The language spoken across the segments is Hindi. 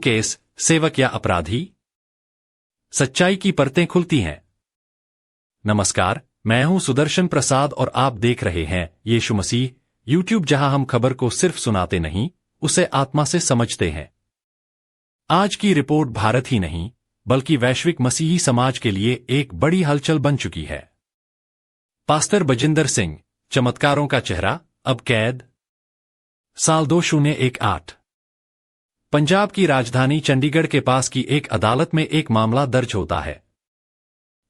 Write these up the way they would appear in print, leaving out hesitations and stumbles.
केस, सेवक या अपराधी? सच्चाई की परतें खुलती हैं। नमस्कार, मैं हूं सुदर्शन प्रसाद और आप देख रहे हैं यीशु मसीह यूट्यूब, जहां हम खबर को सिर्फ सुनाते नहीं, उसे आत्मा से समझते हैं। आज की रिपोर्ट भारत ही नहीं बल्कि वैश्विक मसीही समाज के लिए एक बड़ी हलचल बन चुकी है। पास्टर बजिंदर सिंह, चमत्कारों का चेहरा, अब कैद। साल 2018। पंजाब की राजधानी चंडीगढ़ के पास की एक अदालत में एक मामला दर्ज होता है।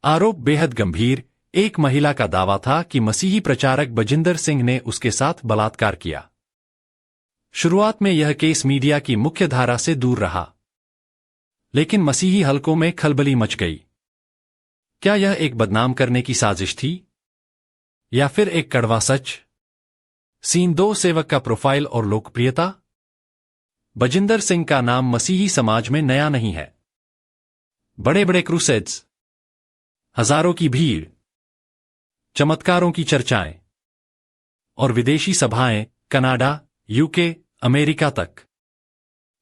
आरोप बेहद गंभीर। एक महिला का दावा था कि मसीही प्रचारक बजिंदर सिंह ने उसके साथ बलात्कार किया। शुरुआत में यह केस मीडिया की मुख्य धारा से दूर रहा, लेकिन मसीही हलकों में खलबली मच गई। क्या यह एक बदनाम करने की साजिश थी या फिर एक कड़वा सच? सीन 2, सेवक का प्रोफाइल और लोकप्रियता। बजिंदर सिंह का नाम मसीही समाज में नया नहीं है। बड़े बड़े क्रूसेड्स, हजारों की भीड़, चमत्कारों की चर्चाएं और विदेशी सभाएं, कनाडा, यूके, अमेरिका तक,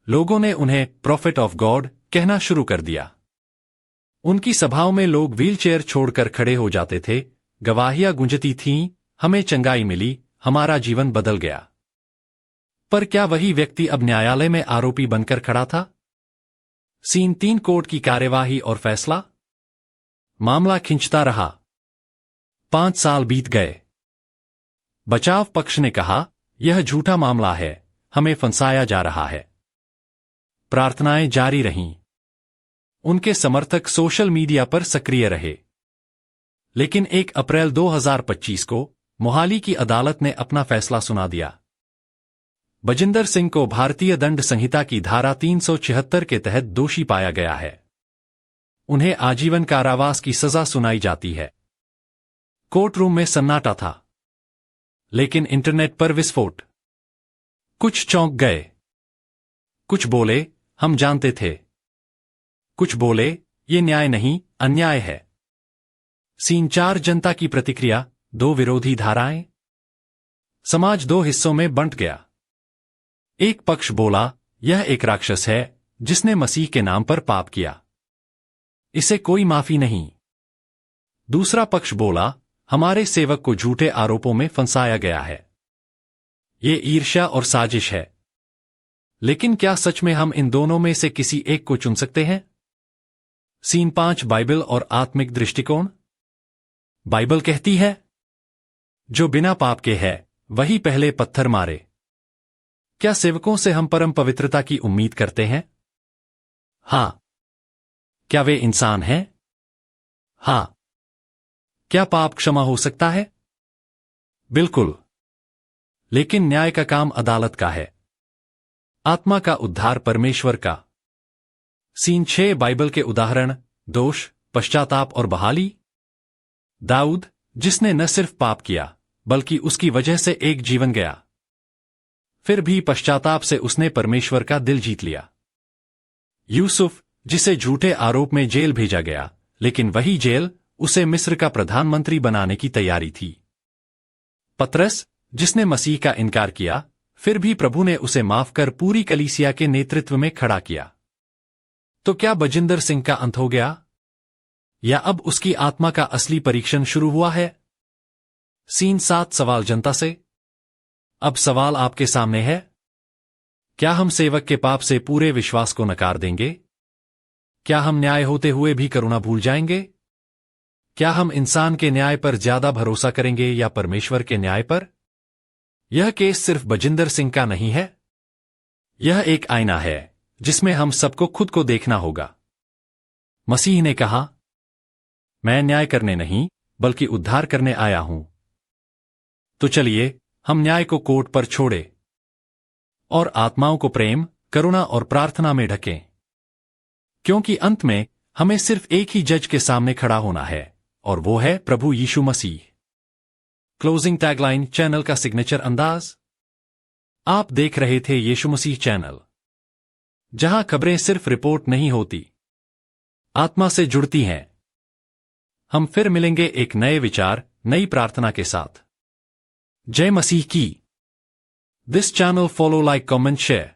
लोगों ने उन्हें प्रॉफिट ऑफ गॉड कहना शुरू कर दिया। उनकी सभाओं में लोग व्हीलचेयर छोड़कर खड़े हो जाते थे, गवाहियां गूंजती थीं, हमें चंगाई मिली, हमारा जीवन बदल गया। पर क्या वही व्यक्ति अब न्यायालय में आरोपी बनकर खड़ा था? सीन 3, कोर्ट की कार्यवाही और फैसला। मामला खिंचता रहा। 5 साल बीत गए। बचाव पक्ष ने कहा, यह झूठा मामला है, हमें फंसाया जा रहा है। प्रार्थनाएं जारी रहीं। उनके समर्थक सोशल मीडिया पर सक्रिय रहे। लेकिन 1 अप्रैल 2025 को मोहाली की अदालत ने अपना फैसला सुना दिया। बजिंदर सिंह को भारतीय दंड संहिता की धारा 376 के तहत दोषी पाया गया है। उन्हें आजीवन कारावास की सजा सुनाई जाती है। कोर्ट रूम में सन्नाटा था, लेकिन इंटरनेट पर विस्फोट। कुछ चौंक गए, कुछ बोले, हम जानते थे। कुछ बोले, ये न्याय नहीं, अन्याय है। सीन 4, जनता की प्रतिक्रिया, 2 विरोधी धाराएं। समाज 2 हिस्सों में बंट गया। एक पक्ष बोला, यह एक राक्षस है जिसने मसीह के नाम पर पाप किया, इसे कोई माफी नहीं। दूसरा पक्ष बोला, हमारे सेवक को झूठे आरोपों में फंसाया गया है, ये ईर्ष्या और साजिश है। लेकिन क्या सच में हम इन दोनों में से किसी एक को चुन सकते हैं? सीन 5, बाइबल और आत्मिक दृष्टिकोण। बाइबल कहती है, जो बिना पाप के है वही पहले पत्थर मारे। क्या सेवकों से हम परम पवित्रता की उम्मीद करते हैं? हाँ। क्या वे इंसान हैं? हाँ। क्या पाप क्षमा हो सकता है? बिल्कुल। लेकिन न्याय का काम अदालत का है, आत्मा का उद्धार परमेश्वर का। सीन 6, बाइबल के उदाहरण, दोष, पश्चाताप और बहाली। दाऊद, जिसने न सिर्फ पाप किया बल्कि उसकी वजह से एक जीवन गया, फिर भी पश्चाताप से उसने परमेश्वर का दिल जीत लिया। यूसुफ, जिसे झूठे आरोप में जेल भेजा गया, लेकिन वही जेल उसे मिस्र का प्रधानमंत्री बनाने की तैयारी थी। पतरस, जिसने मसीह का इनकार किया, फिर भी प्रभु ने उसे माफ कर पूरी कलीसिया के नेतृत्व में खड़ा किया। तो क्या बजिंदर सिंह का अंत हो गया, या अब उसकी आत्मा का असली परीक्षण शुरू हुआ है? सीन 7, सवाल जनता से। अब सवाल आपके सामने है, क्या हम सेवक के पाप से पूरे विश्वास को नकार देंगे? क्या हम न्याय होते हुए भी करुणा भूल जाएंगे? क्या हम इंसान के न्याय पर ज्यादा भरोसा करेंगे या परमेश्वर के न्याय पर? यह केस सिर्फ बजिंदर सिंह का नहीं है, यह एक आईना है जिसमें हम सबको खुद को देखना होगा। मसीह ने कहा, मैं न्याय करने नहीं बल्कि उद्धार करने आया हूं। तो चलिए हम न्याय को कोर्ट पर छोड़े और आत्माओं को प्रेम, करुणा और प्रार्थना में ढकें, क्योंकि अंत में हमें सिर्फ एक ही जज के सामने खड़ा होना है, और वो है प्रभु यीशु मसीह। क्लोजिंग टैगलाइन, चैनल का सिग्नेचर अंदाज। आप देख रहे थे यीशु मसीह चैनल, जहां खबरें सिर्फ रिपोर्ट नहीं होती, आत्मा से जुड़ती हैं। हम फिर मिलेंगे एक नए विचार, नई प्रार्थना के साथ। जय मसीह की। This channel follow, like, comment, share.